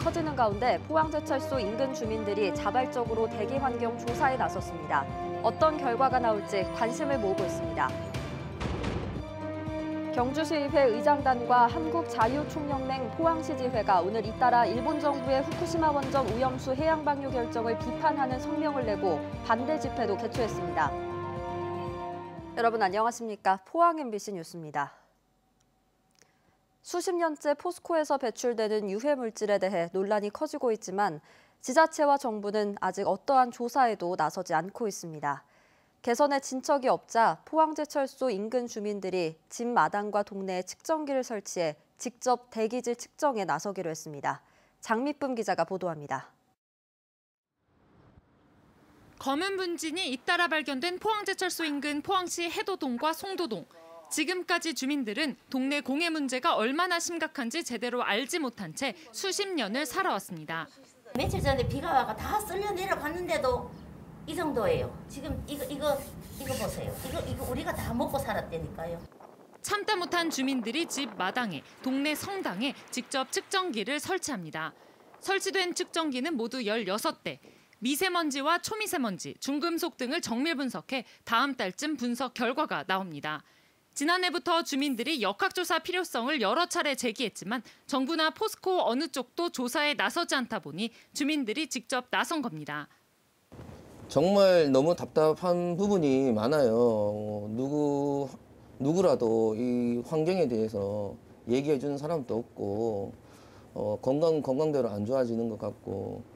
커지는 가운데 포항제철소 인근 주민들이 자발적으로 대기 환경 조사에 나섰습니다. 어떤 결과가 나올지 관심을 모으고 있습니다. 경주시의회 의장단과 한국자유총연맹 포항시지회가 오늘 잇따라 일본 정부의 후쿠시마 원전 오염수 해양 방류 결정을 비판하는 성명을 내고 반대 집회도 개최했습니다. 여러분 안녕하십니까? 포항 MBC 뉴스입니다. 수십 년째 포스코에서 배출되는 유해 물질에 대해 논란이 커지고 있지만 지자체와 정부는 아직 어떠한 조사에도 나서지 않고 있습니다. 개선에 진척이 없자 포항제철소 인근 주민들이 집 마당과 동네에 측정기를 설치해 직접 대기질 측정에 나서기로 했습니다. 장미쁨 기자가 보도합니다. 검은 분진이 잇따라 발견된 포항제철소 인근 포항시 해도동과 송도동. 지금까지 주민들은 동네 공해 문제가 얼마나 심각한지 제대로 알지 못한 채 수십 년을 살아왔습니다. 며칠 전에 비가 와가 다 쓸려 내려갔는데도 이 정도예요. 지금 이거 보세요. 이거 우리가 다 먹고 살았다니까요. 참다 못한 주민들이 집 마당에, 동네 성당에 직접 측정기를 설치합니다. 설치된 측정기는 모두 16대. 미세먼지와 초미세먼지, 중금속 등을 정밀 분석해 다음 달쯤 분석 결과가 나옵니다. 지난해부터 주민들이 역학조사 필요성을 여러 차례 제기했지만 정부나 포스코 어느 쪽도 조사에 나서지 않다 보니 주민들이 직접 나선 겁니다. 정말 너무 답답한 부분이 많아요. 누구라도 이 환경에 대해서 얘기해 주는 사람도 없고 건강대로 안 좋아지는 것 같고.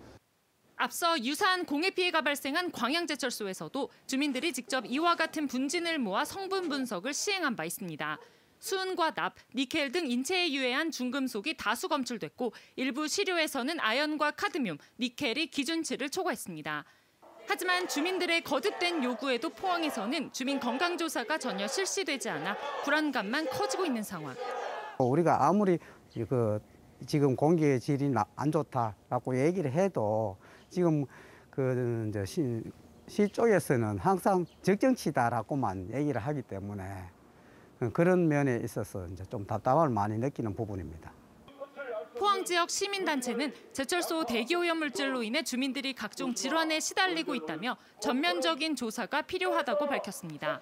앞서 유사한 공해 피해가 발생한 광양제철소에서도 주민들이 직접 이와 같은 분진을 모아 성분 분석을 시행한 바 있습니다. 수은과 납, 니켈 등 인체에 유해한 중금속이 다수 검출됐고 일부 시료에서는 아연과 카드뮴, 니켈이 기준치를 초과했습니다. 하지만 주민들의 거듭된 요구에도 포항에서는 주민 건강조사가 전혀 실시되지 않아 불안감만 커지고 있는 상황. 우리가 아무리 지금 공기의 질이 안 좋다라고 얘기를 해도 지금 시 쪽에서는 항상 적정치다라고만 얘기를 하기 때문에 그런 면에 있어서 이제 좀 답답함을 많이 느끼는 부분입니다. 포항 지역 시민단체는 제철소 대기오염 물질로 인해 주민들이 각종 질환에 시달리고 있다며 전면적인 조사가 필요하다고 밝혔습니다.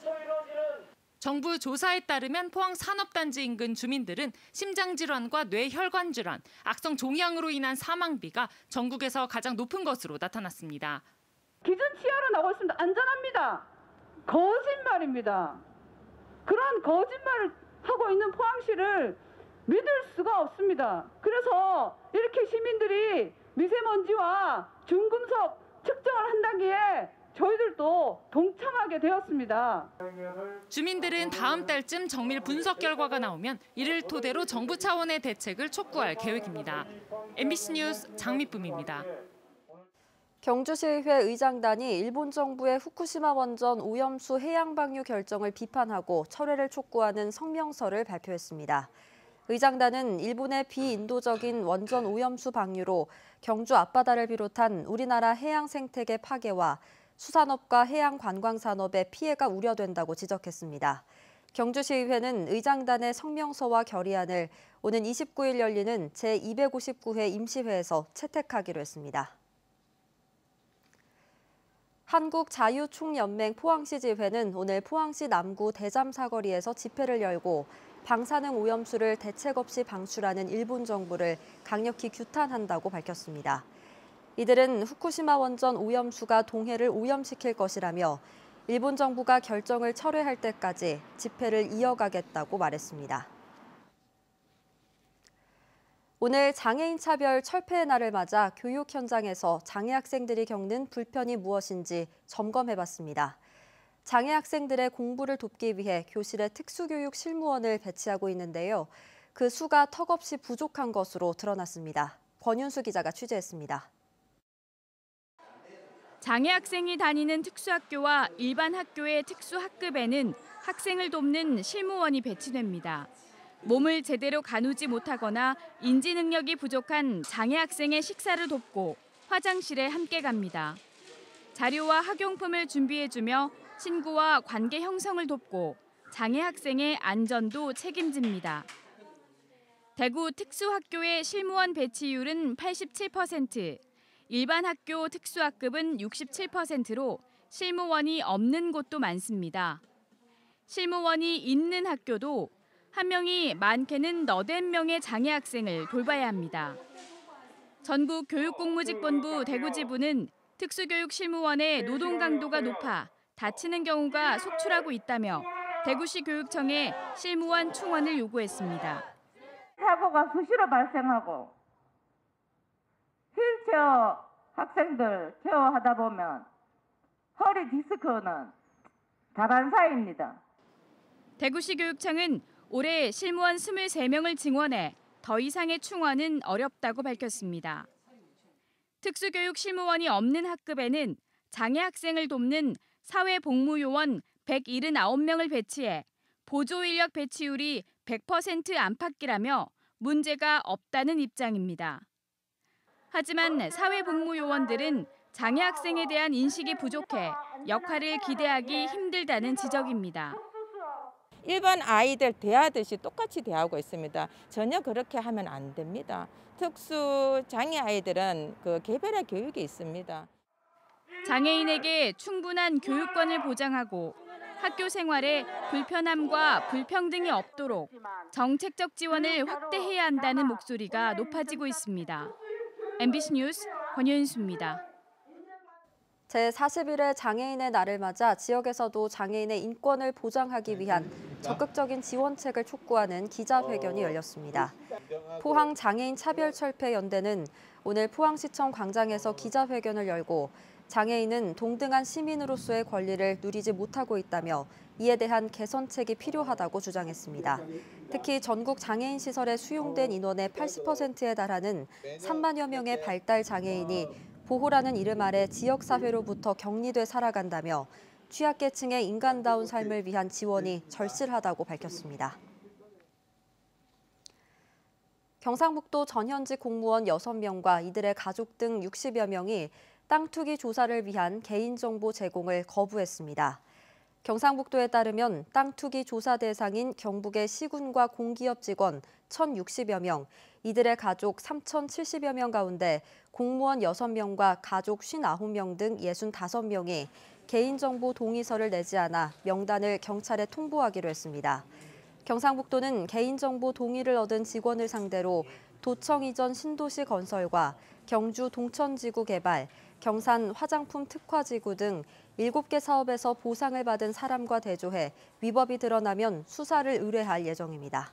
정부 조사에 따르면 포항 산업단지 인근 주민들은 심장질환과 뇌혈관 질환, 악성 종양으로 인한 사망비가 전국에서 가장 높은 것으로 나타났습니다. 기준 치하로 나오고 있습니다. 안전합니다. 거짓말입니다. 그런 거짓말을 하고 있는 포항시를 믿을 수가 없습니다. 그래서 이렇게 시민들이 미세먼지와 중금속 측정을 한다기에 저희들도 동참하게 되었습니다. 주민들은 다음 달쯤 정밀 분석 결과가 나오면 이를 토대로 정부 차원의 대책을 촉구할 계획입니다. MBC 뉴스 장미쁨입니다. 경주시의회 의장단이 일본 정부의 후쿠시마 원전 오염수 해양 방류 결정을 비판하고 철회를 촉구하는 성명서를 발표했습니다. 의장단은 일본의 비인도적인 원전 오염수 방류로 경주 앞바다를 비롯한 우리나라 해양 생태계 파괴와 수산업과 해양 관광 산업에 피해가 우려된다고 지적했습니다. 경주시의회는 의장단의 성명서와 결의안을 오는 29일 열리는 제259회 임시회에서 채택하기로 했습니다. 한국자유총연맹 포항시지회는 오늘 포항시 남구 대잠 사거리에서 집회를 열고 방사능 오염수를 대책 없이 방출하는 일본 정부를 강력히 규탄한다고 밝혔습니다. 이들은 후쿠시마 원전 오염수가 동해를 오염시킬 것이라며 일본 정부가 결정을 철회할 때까지 집회를 이어가겠다고 말했습니다. 오늘 장애인 차별 철폐의 날을 맞아 교육 현장에서 장애 학생들이 겪는 불편이 무엇인지 점검해봤습니다. 장애 학생들의 공부를 돕기 위해 교실에 특수교육 실무원을 배치하고 있는데요. 그 수가 턱없이 부족한 것으로 드러났습니다. 권윤수 기자가 취재했습니다. 장애 학생이 다니는 특수학교와 일반 학교의 특수학급에는 학생을 돕는 실무원이 배치됩니다. 몸을 제대로 가누지 못하거나 인지 능력이 부족한 장애 학생의 식사를 돕고 화장실에 함께 갑니다. 자료와 학용품을 준비해주며 친구와 관계 형성을 돕고 장애 학생의 안전도 책임집니다. 대구 특수학교의 실무원 배치율은 87%, 일반 학교 특수학급은 67%로 실무원이 없는 곳도 많습니다. 실무원이 있는 학교도 한 명이 많게는 너댓 명의 장애 학생을 돌봐야 합니다. 전국교육공무직본부 대구지부는 특수교육 실무원의 노동 강도가 높아 다치는 경우가 속출하고 있다며 대구시 교육청에 실무원 충원을 요구했습니다. 사고가 수시로 발생하고 휠체어 학생들 케어하다 보면 허리 디스크는 다반사입니다. 대구시 교육청은 올해 실무원 23명을 증원해 더 이상의 충원은 어렵다고 밝혔습니다. 특수교육 실무원이 없는 학급에는 장애 학생을 돕는 사회복무요원 179명을 배치해 보조인력 배치율이 100% 안팎이라며 문제가 없다는 입장입니다. 하지만 사회복무요원들은 장애 학생에 대한 인식이 부족해 역할을 기대하기 힘들다는 지적입니다. 일반 아이들 대하듯이 똑같이 대하고 있습니다. 전혀 그렇게 하면 안 됩니다. 특수 장애 아이들은 그 개별의 교육이 있습니다. 장애인에게 충분한 교육권을 보장하고 학교 생활에 불편함과 불평등이 없도록 정책적 지원을 확대해야 한다는 목소리가 높아지고 있습니다. MBC 뉴스 권윤수입니다. 제41회 장애인의 날을 맞아 지역에서도 장애인의 인권을 보장하기 위한 적극적인 지원책을 촉구하는 기자회견이 열렸습니다. 포항장애인차별철폐연대는 오늘 포항시청 광장에서 기자회견을 열고 장애인은 동등한 시민으로서의 권리를 누리지 못하고 있다며 이에 대한 개선책이 필요하다고 주장했습니다. 특히 전국 장애인 시설에 수용된 인원의 80%에 달하는 3만여 명의 발달 장애인이 보호라는 이름 아래 지역사회로부터 격리돼 살아간다며 취약계층의 인간다운 삶을 위한 지원이 절실하다고 밝혔습니다. 경상북도 전현직 공무원 6명과 이들의 가족 등 60여 명이 땅 투기 조사를 위한 개인정보 제공을 거부했습니다. 경상북도에 따르면 땅 투기 조사 대상인 경북의 시군과 공기업 직원 1,060여 명, 이들의 가족 3,070여 명 가운데 공무원 6명과 가족 59명 등 65명이 개인정보 동의서를 내지 않아 명단을 경찰에 통보하기로 했습니다. 경상북도는 개인정보 동의를 얻은 직원을 상대로 도청 이전 신도시 건설과 경주 동천지구 개발, 경산 화장품 특화지구 등 7개 사업에서 보상을 받은 사람과 대조해 위법이 드러나면 수사를 의뢰할 예정입니다.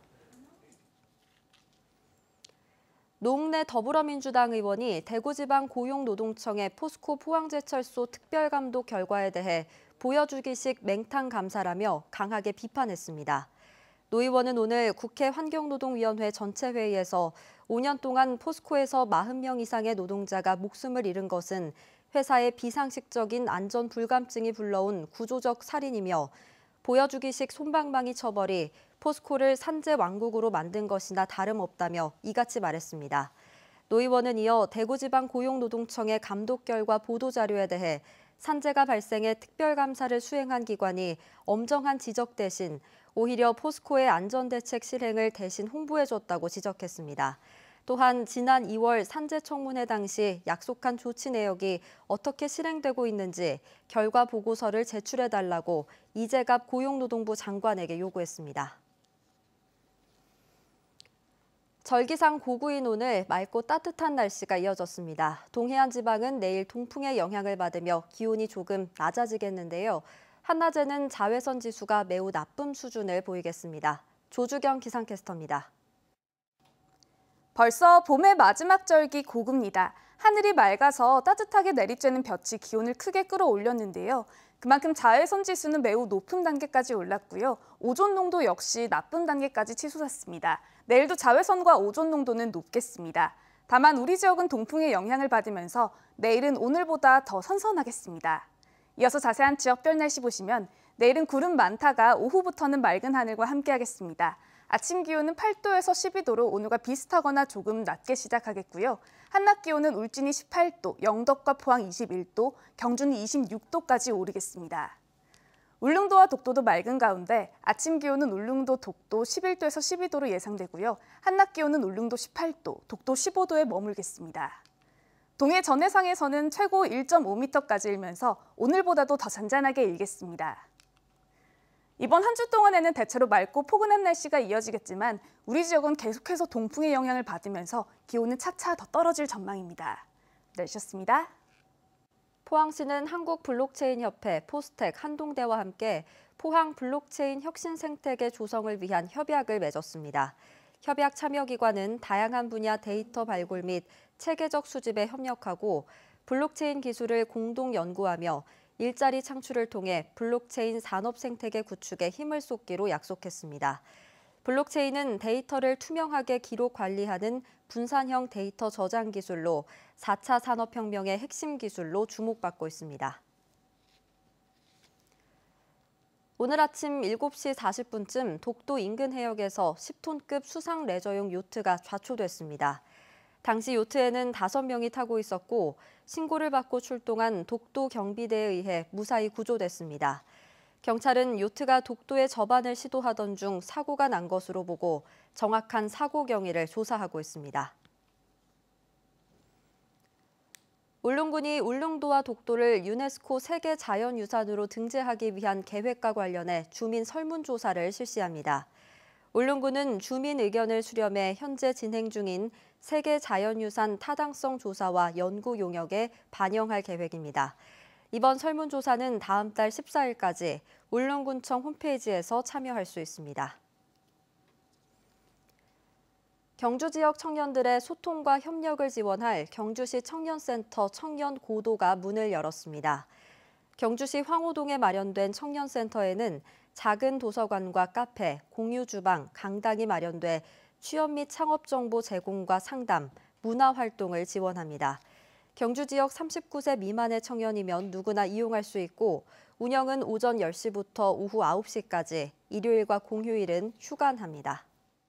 노웅래 더불어민주당 의원이 대구지방고용노동청의 포스코 포항제철소 특별감독 결과에 대해 보여주기식 맹탕 감사라며 강하게 비판했습니다. 노 의원은 오늘 국회 환경노동위원회 전체회의에서 5년 동안 포스코에서 40명 이상의 노동자가 목숨을 잃은 것은 회사의 비상식적인 안전 불감증이 불러온 구조적 살인이며 보여주기식 솜방망이 처벌이 포스코를 산재 왕국으로 만든 것이나 다름없다며 이같이 말했습니다. 노 의원은 이어 대구지방고용노동청의 감독 결과 보도자료에 대해 산재가 발생해 특별감사를 수행한 기관이 엄정한 지적 대신 오히려 포스코의 안전대책 실행을 대신 홍보해줬다고 지적했습니다. 또한 지난 2월 산재청문회 당시 약속한 조치 내역이 어떻게 실행되고 있는지 결과 보고서를 제출해달라고 이재갑 고용노동부 장관에게 요구했습니다. 절기상 고구인 오늘 맑고 따뜻한 날씨가 이어졌습니다. 동해안 지방은 내일 동풍의 영향을 받으며 기온이 조금 낮아지겠는데요. 한낮에는 자외선 지수가 매우 나쁨 수준을 보이겠습니다. 조주경 기상캐스터입니다. 벌써 봄의 마지막 절기 고구입니다. 하늘이 맑아서 따뜻하게 내리쬐는 볕이 기온을 크게 끌어올렸는데요. 그만큼 자외선 지수는 매우 높은 단계까지 올랐고요. 오존 농도 역시 나쁜 단계까지 치솟았습니다. 내일도 자외선과 오존 농도는 높겠습니다. 다만 우리 지역은 동풍의 영향을 받으면서 내일은 오늘보다 더 선선하겠습니다. 이어서 자세한 지역별 날씨 보시면 내일은 구름 많다가 오후부터는 맑은 하늘과 함께하겠습니다. 아침 기온은 8도에서 12도로 오늘과 비슷하거나 조금 낮게 시작하겠고요. 한낮 기온은 울진이 18도, 영덕과 포항 21도, 경주는 26도까지 오르겠습니다. 울릉도와 독도도 맑은 가운데 아침 기온은 울릉도, 독도 11도에서 12도로 예상되고요. 한낮 기온은 울릉도 18도, 독도 15도에 머물겠습니다. 동해 전해상에서는 최고 1.5m까지 일면서 오늘보다도 더 잔잔하게 일겠습니다. 이번 한 주 동안에는 대체로 맑고 포근한 날씨가 이어지겠지만 우리 지역은 계속해서 동풍의 영향을 받으면서 기온은 차차 더 떨어질 전망입니다. 날씨였습니다. 포항시는 한국블록체인협회, 포스텍, 한동대와 함께 포항 블록체인 혁신 생태계 조성을 위한 협약을 맺었습니다. 협약 참여기관은 다양한 분야 데이터 발굴 및 체계적 수집에 협력하고 블록체인 기술을 공동 연구하며 일자리 창출을 통해 블록체인 산업 생태계 구축에 힘을 쏟기로 약속했습니다. 블록체인은 데이터를 투명하게 기록 관리하는 분산형 데이터 저장 기술로 4차 산업혁명의 핵심 기술로 주목받고 있습니다. 오늘 아침 7시 40분쯤 독도 인근 해역에서 10톤급 수상 레저용 요트가 좌초됐습니다. 당시 요트에는 5명이 타고 있었고 신고를 받고 출동한 독도 경비대에 의해 무사히 구조됐습니다. 경찰은 요트가 독도에 접안을 시도하던 중 사고가 난 것으로 보고 정확한 사고 경위를 조사하고 있습니다. 울릉군이 울릉도와 독도를 유네스코 세계 자연유산으로 등재하기 위한 계획과 관련해 주민 설문조사를 실시합니다. 울릉군은 주민 의견을 수렴해 현재 진행 중인 세계 자연유산 타당성 조사와 연구 용역에 반영할 계획입니다. 이번 설문조사는 다음 달 14일까지 울릉군청 홈페이지에서 참여할 수 있습니다. 경주 지역 청년들의 소통과 협력을 지원할 경주시 청년센터 청년고도가 문을 열었습니다. 경주시 황호동에 마련된 청년센터에는 작은 도서관과 카페, 공유주방, 강당이 마련돼 취업 및 창업 정보 제공과 상담, 문화활동을 지원합니다. 경주 지역 39세 미만의 청년이면 누구나 이용할 수 있고 운영은 오전 10시부터 오후 9시까지, 일요일과 공휴일은 휴관합니다.